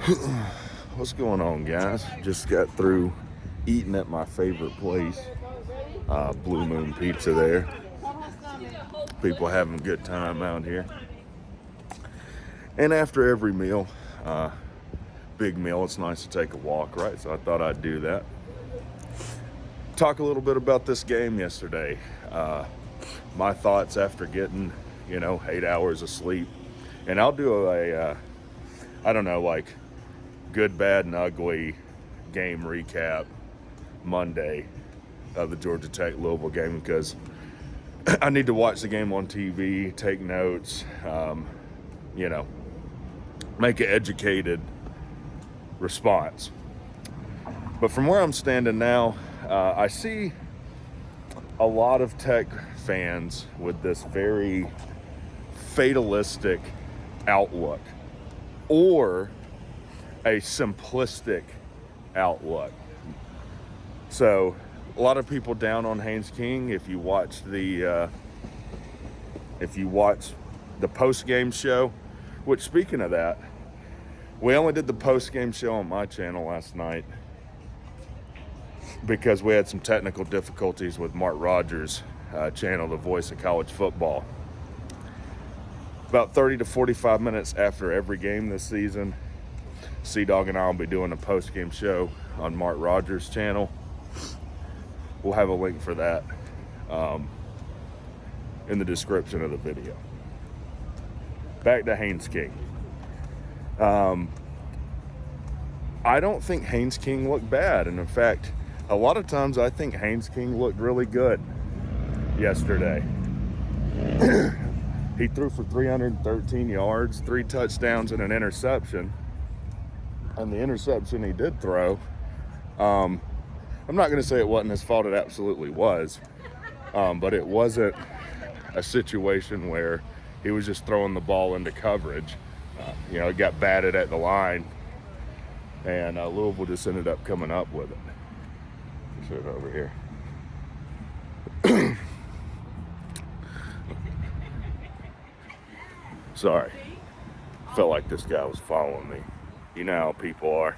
What's going on, guys? Just got through eating at my favorite place, Blue Moon Pizza there. People having a good time out here. And after every meal, big meal, it's nice to take a walk, right? So I thought I'd do that. Talk a little bit about this game yesterday. My thoughts after getting, 8 hours of sleep. And I'll do good, bad, and ugly game recap Monday of the Georgia Tech Louisville game, because I need to watch the game on TV, take notes, make an educated response. But from where I'm standing now, I see a lot of Tech fans with this very fatalistic outlook, or a simplistic outlook. So a lot of people down on Haynes King. If you watch the post-game show, which, speaking of that, we only did the post-game show on my channel last night because we had some technical difficulties with Mark Rogers' channel, the voice of college football. About 30 to 45 minutes after every game this season, C-Dog and I will be doing a post-game show on Mark Rogers' channel. We'll have a link for that in the description of the video. Back to Haynes King. I don't think Haynes King looked bad. And in fact, a lot of times I think Haynes King looked really good yesterday. He threw for 313 yards, 3 touchdowns, and an interception. And the interception he did throw, I'm not going to say it wasn't his fault. It absolutely was. But it wasn't a situation where he was just throwing the ball into coverage. It got batted at the line, and Louisville just ended up coming up with it. Put it over here. Sorry. Felt like this guy was following me. You know how people are.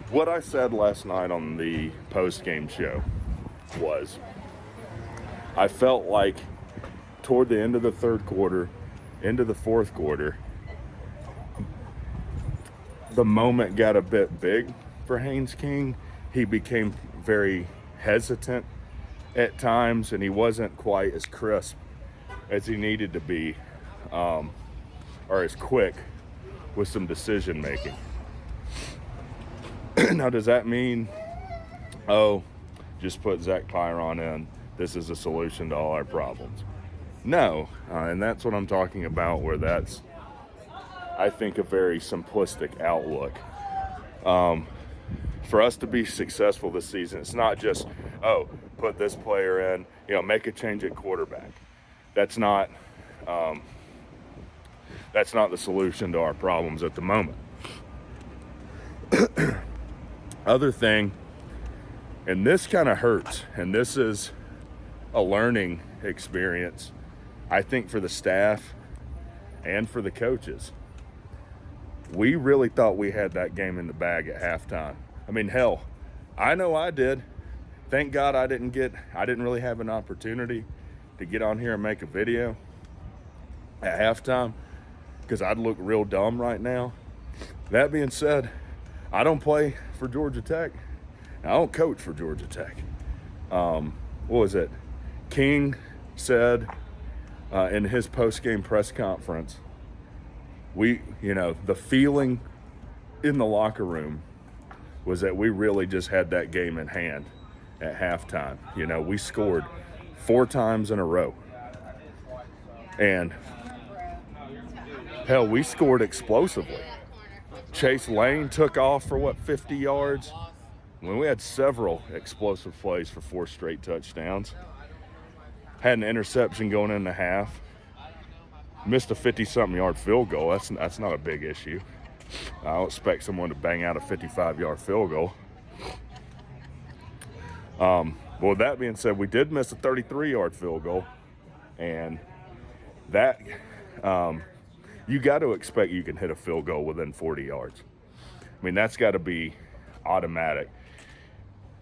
What I said last night on the post-game show was, I felt like toward the end of the third quarter, into the fourth quarter, the moment got a bit big for Haynes King. He became very hesitant at times, and he wasn't quite as crisp as he needed to be, or as quick with some decision making. Now, does that mean, just put Zach Pyron in, this is a solution to all our problems? No, and that's what I'm talking about, where that's, I think, a very simplistic outlook. For us to be successful this season, it's not just, put this player in, make a change at quarterback. That's not the solution to our problems at the moment. Other thing, and this kind of hurts, and this is a learning experience, I think, for the staff and for the coaches. We really thought we had that game in the bag at halftime. I mean, hell, I know I did. Thank God I didn't really have an opportunity to get on here and make a video at halftime, because I'd look real dumb right now. That being said, I don't play for Georgia Tech. I don't coach for Georgia Tech. What was it? King said in his post-game press conference, the feeling in the locker room was that we really just had that game in hand at halftime. We scored 4 times in a row. And hell, we scored explosively. Chase Lane took off for 50 yards? When we had several explosive plays for 4 straight touchdowns. Had an interception going into half. Missed a 50-something yard field goal. That's not a big issue. I don't expect someone to bang out a 55-yard field goal. But with that being said, we did miss a 33-yard field goal. And that you got to expect you can hit a field goal within 40 yards. I mean, that's got to be automatic.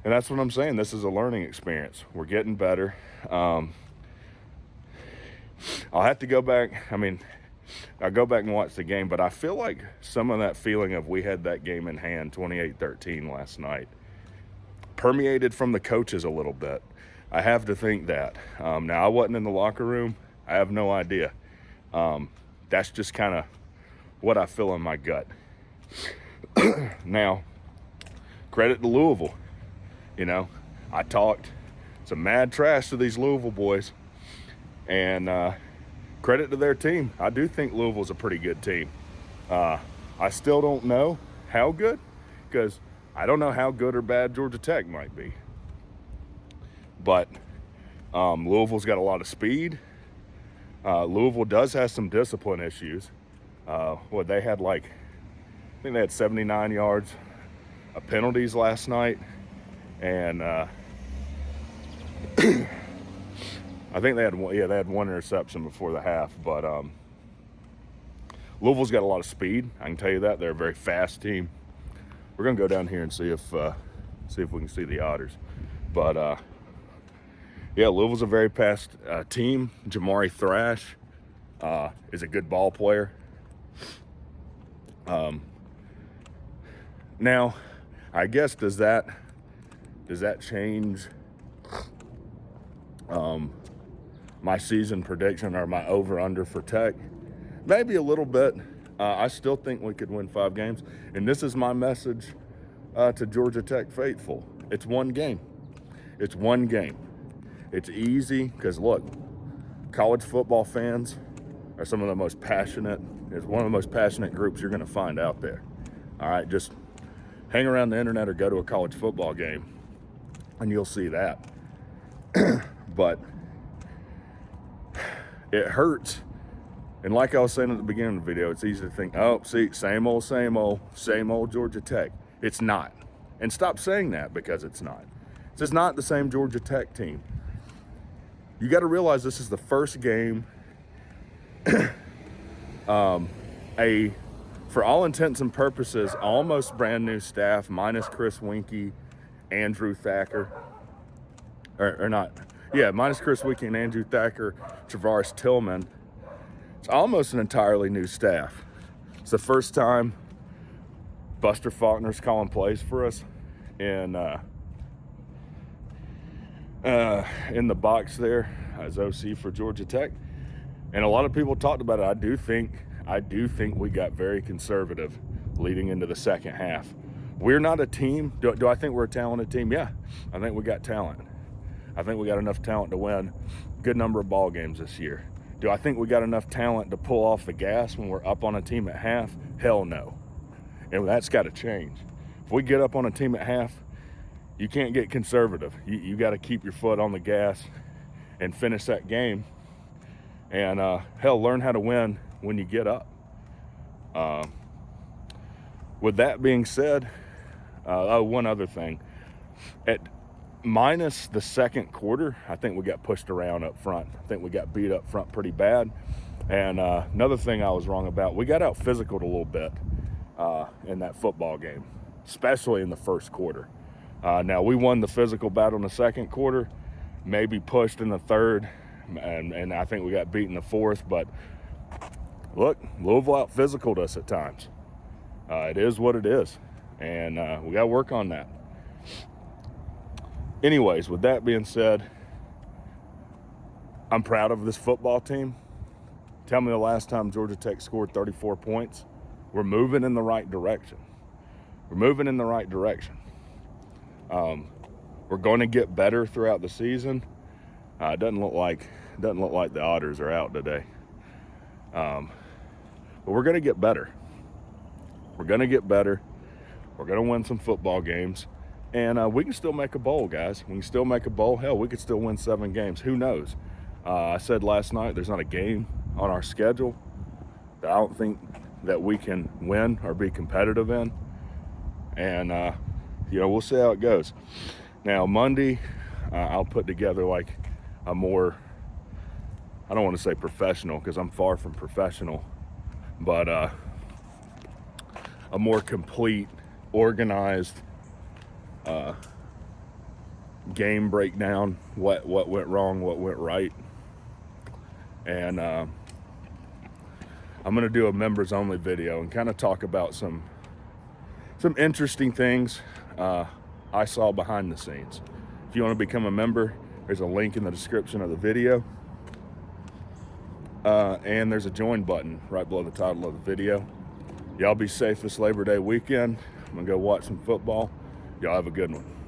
And that's what I'm saying. This is a learning experience. We're getting better. I'll have to go back. I mean, I'll go back and watch the game, but I feel like some of that feeling of we had that game in hand, 28-13 last night, permeated from the coaches a little bit. I have to think that. Now, I wasn't in the locker room. I have no idea. That's just kind of what I feel in my gut. Now, credit to Louisville. You know, I talked some mad trash to these Louisville boys, and credit to their team. I do think Louisville's a pretty good team. I still don't know how good, because I don't know how good or bad Georgia Tech might be. But Louisville's got a lot of speed. Louisville does have some discipline issues. They had I think they had 79 yards of penalties last night. And I think they had one interception before the half. But Louisville's got a lot of speed. I can tell you that. They're a very fast team. We're going to go down here and see if we can see the Otters. But Louisville's a very fast team. Jamari Thrash is a good ball player. Now, I guess does that change my season prediction or my over-under for Tech? Maybe a little bit. I still think we could win 5 games. And this is my message to Georgia Tech faithful. It's one game. It's one game. It's easy because, look, college football fans are some of the most passionate. It's one of the most passionate groups you're going to find out there. All right, just hang around the internet or go to a college football game, and you'll see that. But it hurts. And like I was saying at the beginning of the video, it's easy to think, oh, see, same old Georgia Tech. It's not. And stop saying that, because it's not. It's not the same Georgia Tech team. You got to realize this is the first game, for all intents and purposes, almost brand new staff, minus Chris Winkie, Andrew Thacker, minus Chris Winkie and Andrew Thacker, Travaris Tillman. It's almost an entirely new staff. It's the first time Buster Faulkner's calling plays for us in the box there as OC for Georgia Tech. And a lot of people talked about it. I do think we got very conservative leading into the second half. We're not a team. Do I think we're a talented team? Yeah, I think we got talent. I think we got enough talent to win a good number of ball games this year. Do I think we got enough talent to pull off the gas when we're up on a team at half? Hell no. And that's got to change. If we get up on a team at half, you can't get conservative. You got to keep your foot on the gas and finish that game. And learn how to win when you get up. With that being said, one other thing. At minus the second quarter, I think we got pushed around up front. I think we got beat up front pretty bad. And another thing I was wrong about, we got out physical a little bit in that football game, especially in the first quarter. Now, we won the physical battle in the second quarter, maybe pushed in the third, and I think we got beat in the fourth. But look, Louisville out physicaled us at times. It is what it is, and we got to work on that. Anyways, with that being said, I'm proud of this football team. Tell me the last time Georgia Tech scored 34 points. We're moving in the right direction. We're going to get better throughout the season. It doesn't look like the Otters are out today. But we're going to get better. We're going to win some football games. And we can still make a bowl, guys. We can still make a bowl. Hell, we could still win 7 games. Who knows? I said last night there's not a game on our schedule that I don't think that we can win or be competitive in. And, we'll see how it goes. Now, Monday, I'll put together like a more, I don't want to say professional because I'm far from professional, but a more complete, organized game breakdown, what went wrong, what went right. And I'm going to do a members only video and kind of talk about some interesting things I saw behind the scenes. If you want to become a member, there's a link in the description of the video. And there's a join button right below the title of the video. Y'all be safe this Labor Day weekend. I'm going to go watch some football. Y'all have a good one.